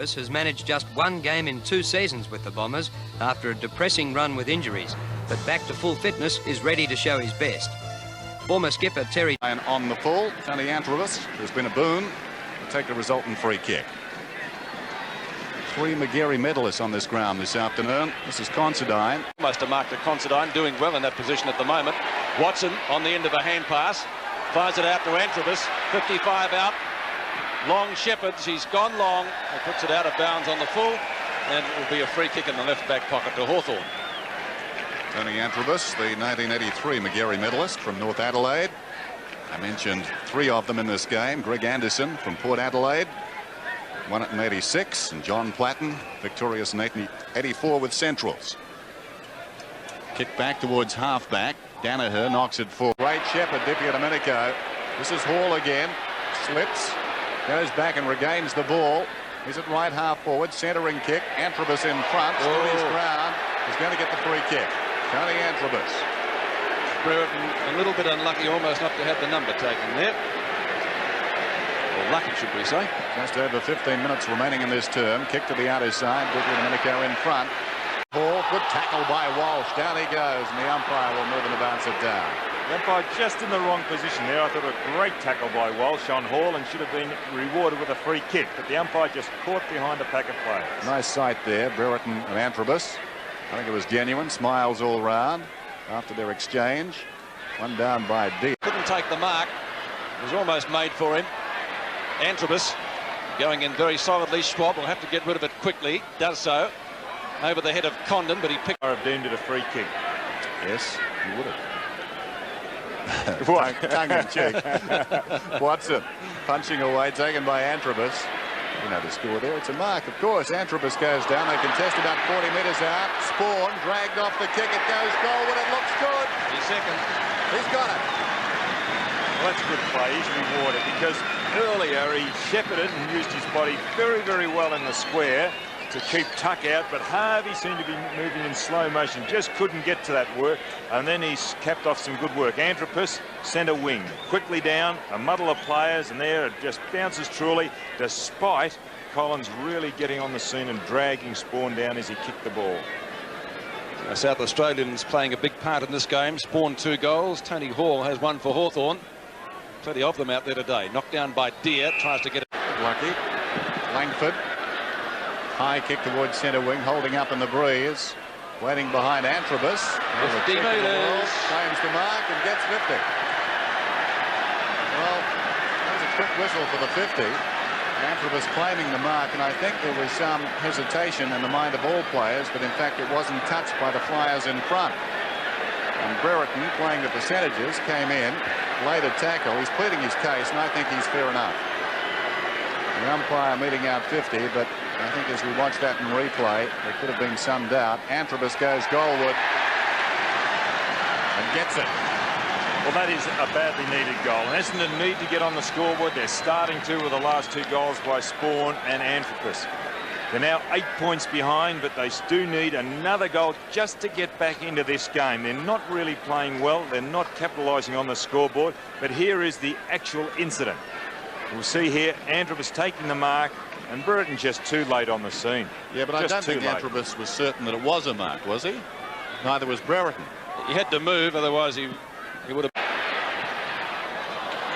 Has managed just one game in 2 seasons with the Bombers after a depressing run with injuries, but back to full fitness is ready to show his best. Former skipper Terry... And on the full, Tony Antrobus has been a boon to take the resultant free kick. 3 McGarry medalists on this ground this afternoon. This is Considine. Almost a mark to Considine, doing well in that position at the moment. Watson on the end of a hand pass, fires it out to Antrobus, 55 out. Long Shepherds, he's gone long, and puts it out of bounds on the full, and it will be a free kick in the left back pocket to Hawthorn. Tony Antrobus, the 1983 McGarry medalist from North Adelaide. I mentioned 3 of them in this game. Greg Anderson from Port Adelaide won it in '86, and John Platten victorious in '84 with Centrals. Kick back towards halfback. Danaher knocks it forward. Great Shepherd, Di Domenico. This is Hall again. Slips. Goes back and regains the ball. He's at right half forward. Centering kick. Antrobus in front. Stood his ground. He's going to get the free kick. Tony Antrobus. Brereton a little bit unlucky almost not to have the number taken there. Or lucky, should we say. Just over 15 minutes remaining in this term. Kick to the outer side. Di Domenico in front. Hall, good tackle by Walsh. Down he goes, and the umpire will move and bounce it down. The umpire just in the wrong position there. I thought a great tackle by Walsh on Hall and should have been rewarded with a free kick, but the umpire just caught behind a pack of players. Nice sight there, Brereton and Antrobus. I think it was genuine. Smiles all round after their exchange. One down by D. Couldn't take the mark. It was almost made for him. Antrobus going in very solidly. Schwab will have to get rid of it quickly. Does so. Over the head of Condon, but he picked... Have deemed it a free kick. Yes, he would have. Tongue in cheek. Watson punching away, taken by Antrobus. You know the score there. It's a mark, of course. Antrobus goes down. They contest about 40 metres out. Spawn dragged off the kick. It goes goalward. It looks good. He's second. He's got it. Well, that's good play. He's rewarded because earlier he shepherded and used his body very, very well in the square to keep Tuck out, but Harvey seemed to be moving in slow motion, just couldn't get to that work, and then he's capped off some good work. Antrobus, centre wing, quickly down, a muddle of players, and there it just bounces truly, despite Collins really getting on the scene and dragging Spawn down as he kicked the ball. South Australians playing a big part in this game. Spawn 2 goals. Tony Hall has 1 for Hawthorn. Plenty of them out there today. Knocked down by Deere, tries to get it. Lucky. Langford. High kick towards centre wing, holding up in the breeze. Waiting behind Antrobus. 50 metres. Claims the mark and gets 50. Well, that was a quick whistle for the 50. Antrobus claiming the mark, and I think there was some hesitation in the mind of all players, but in fact it wasn't touched by the flyers in front. And Brereton, playing the percentages, came in, laid a tackle. He's pleading his case, and I think he's fair enough. The umpire meting out 50, but I think as we watch that in replay, there could have been some doubt. Antrobus goes goalward and gets it. Well, that is a badly needed goal. And Essendon need to get on the scoreboard. They're starting to with the last 2 goals by Spawn and Antrobus. They're now 8 points behind, but they do need another goal just to get back into this game. They're not really playing well. They're not capitalising on the scoreboard. But here is the actual incident. We'll see here Antrobus taking the mark, and Brereton just too late on the scene. Yeah, but I don't think Antrobus was certain that it was a mark, was he? Neither was Brereton. He had to move, otherwise he would have...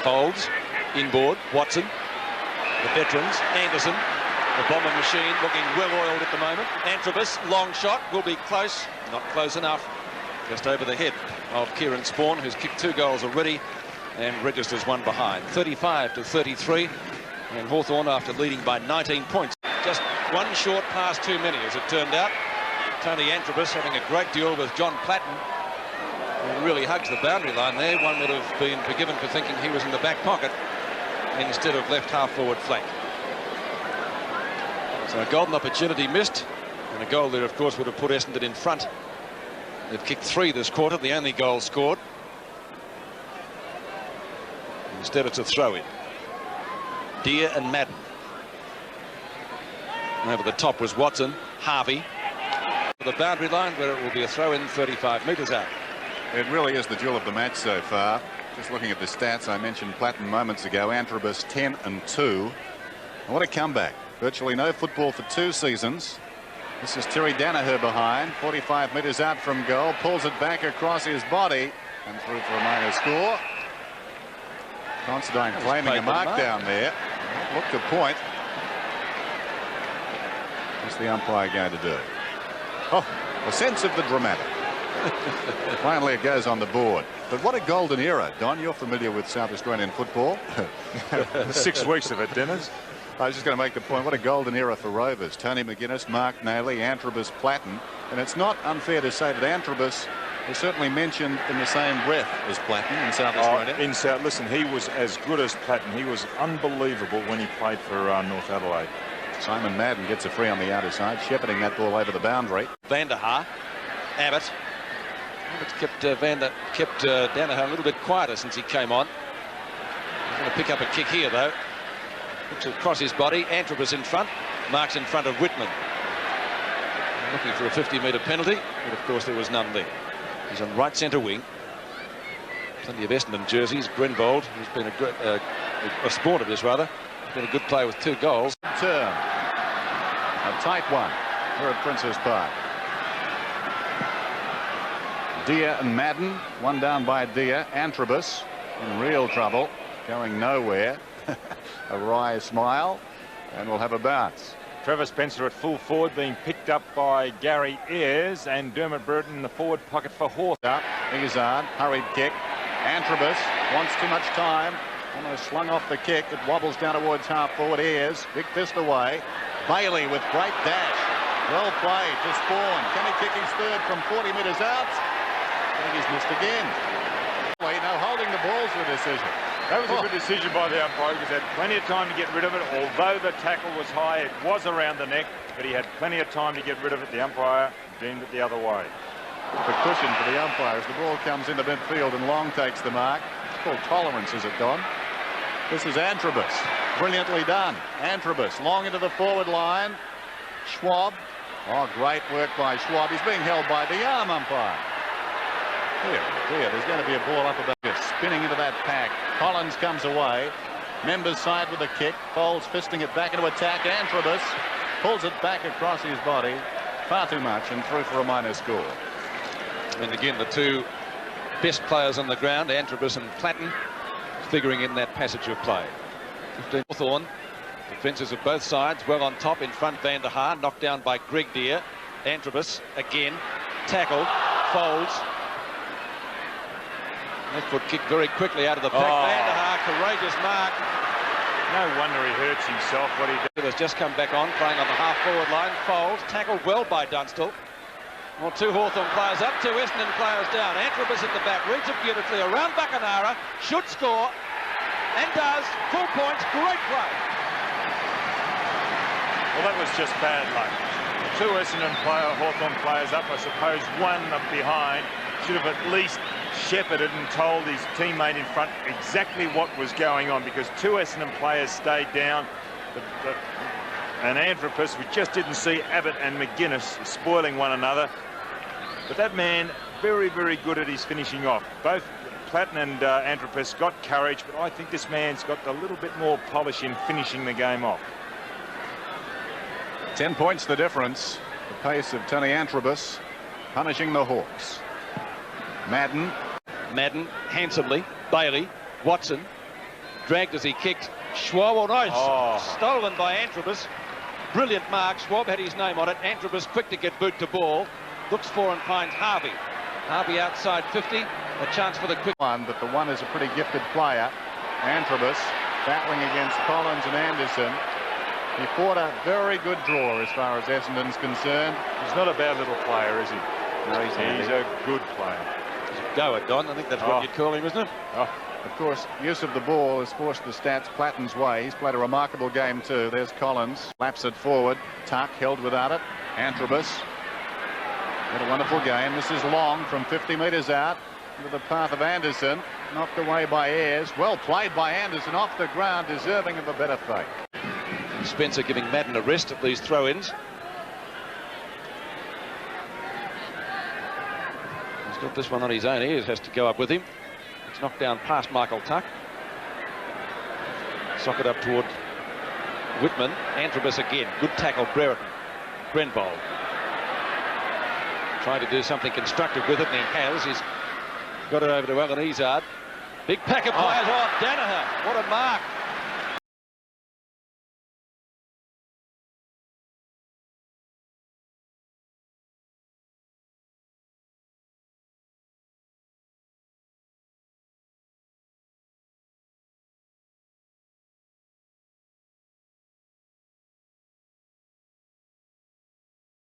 Folds, inboard, Watson, the veterans, Anderson, the bomber machine looking well-oiled at the moment. Antrobus, long shot, will be close, not close enough. Just over the head of Kieran Spawn, who's kicked 2 goals already and registers 1 behind. 35-33, and Hawthorn after leading by 19 points. Just 1 short pass too many, as it turned out. Tony Antrobus having a great duel with John Platten, who really hugs the boundary line there. One would have been forgiven for thinking he was in the back pocket instead of left half forward flank. So a golden opportunity missed, and a goal there of course would have put Essendon in front. They've kicked 3 this quarter, the only goal scored. Instead it's a throw-in. Deere and Madden. Over the top was Watson. Harvey. The boundary line where it will be a throw-in 35 metres out. It really is the duel of the match so far. Just looking at the stats, I mentioned Platten moments ago. Antrobus 10 and 2. And what a comeback. Virtually no football for 2 seasons. This is Terry Danaher behind, 45 metres out from goal, pulls it back across his body and through for a minor score. Considine claiming a mark down there. Looked a point. What's the umpire going to do? Oh, a sense of the dramatic. Finally it goes on the board. But what a golden era. Don, you're familiar with South Australian football. 6 weeks of it, Dennis. I was just going to make the point, what a golden era for Rovers. Tony McGuinness, Mark Nayley, Antrobus, Platten. And it's not unfair to say that Antrobus was certainly mentioned in the same breath as Platten in South Australia. Listen, he was as good as Platten. He was unbelievable when he played for North Adelaide. Simon Madden gets a free on the outer side, shepherding that ball over the boundary. Van der Haar, Abbott. Abbott's kept Danaher a little bit quieter since he came on. He's going to pick up a kick here, though. Looks across his body. Antrobus in front. Marks in front of Whitman. Looking for a 50-metre penalty, but of course there was none there. He's on right centre wing. Plenty of Essendon jerseys. Grenvold, who's been a sport of this rather, been a good player with 2 goals. Turn. A tight one here at Princes Park. Deer and Madden, one down by Deer. Antrobus in real trouble, going nowhere. A wry smile, and we'll have a bounce. Trevor Spencer at full forward, being picked up by Gary Ayres, and Dermot Burton in the forward pocket for Hawthorn. Izzard, hurried kick. Antrobus wants too much time. Almost slung off the kick. It wobbles down towards half forward. Ayres, big fist away. Bailey with great dash. Well played to Spawn. Can he kick his third from 40 metres out? I think he's missed again. No, holding the ball's the decision. That was a good decision by the umpire, because he had plenty of time to get rid of it. Although the tackle was high, it was around the neck, but he had plenty of time to get rid of it. The umpire deemed it the other way. The cushion for the umpire as the ball comes into midfield and Long takes the mark. It's called tolerance, is it, Don? This is Antrobus. Brilliantly done. Antrobus long into the forward line. Schwab. Oh, great work by Schwab. He's being held by the arm umpire. Here, there's going to be a ball up about this. Spinning into that pack. Collins comes away. Members side with a kick. Foles fisting it back into attack. Antrobus pulls it back across his body. Far too much and through for a minor score. And again, the 2 best players on the ground, Antrobus and Platten, figuring in that passage of play. 15 Hawthorn. Defences of both sides well on top. In front, Van der Haar knocked down by Greg Deer. Antrobus again tackled. Folds. Left foot kick very quickly out of the pack. Van der Haar, courageous mark. No wonder he hurts himself. What he did. Has just come back on, playing on the half-forward line. Folds, tackled well by Dunstall. Well, 2 Hawthorn players up, 2 Essendon players down. Antrobus at the back, reads it beautifully around Buckenara, should score, and does. Full points, great play. Well, that was just bad luck. 2 Essendon Hawthorn players up. I suppose one up behind should have at least shepherded and told his teammate in front exactly what was going on, because 2 Essendon players stayed down. And Antrobus, we just didn't see Abbott and McGuinness spoiling one another. But that man, very, very good at his finishing off. Both Platten and Antrobus got courage, but I think this man's got a little bit more polish in finishing the game off. 10 points the difference. The pace of Tony Antrobus punishing the Hawks. Madden handsomely. Bailey, Watson, dragged as he kicked. Schwab, stolen by Antrobus. Brilliant mark. Schwab had his name on it. Antrobus quick to get boot to ball. Looks for and finds Harvey. Harvey outside 50. A chance for the quick one, but the one is a pretty gifted player. Antrobus battling against Collins and Anderson. He fought a very good draw as far as Essendon's concerned. He's not a bad little player, is he? No, he's a good player. Go at Don. I think that's what you'd call him, isn't it? Of course, use of the ball has forced the stats Platten's way. He's played a remarkable game too. There's Collins. Laps it forward. Tuck held without it. Antrobus. Had a wonderful game. This is Long from 50 metres out into the path of Anderson. Knocked away by Ayres. Well played by Anderson off the ground, deserving of a better fate. Spencer giving Madden a rest at these throw-ins. He's got this one on his own. Ayres has to go up with him. It's knocked down past Michael Tuck. Sock it up toward Whitman, Antrobus again. Good tackle, Brereton. Grenbold. Trying to do something constructive with it, and he has. He's got it over to Alan Izard. Big pack of players. Oh, Danaher. What a mark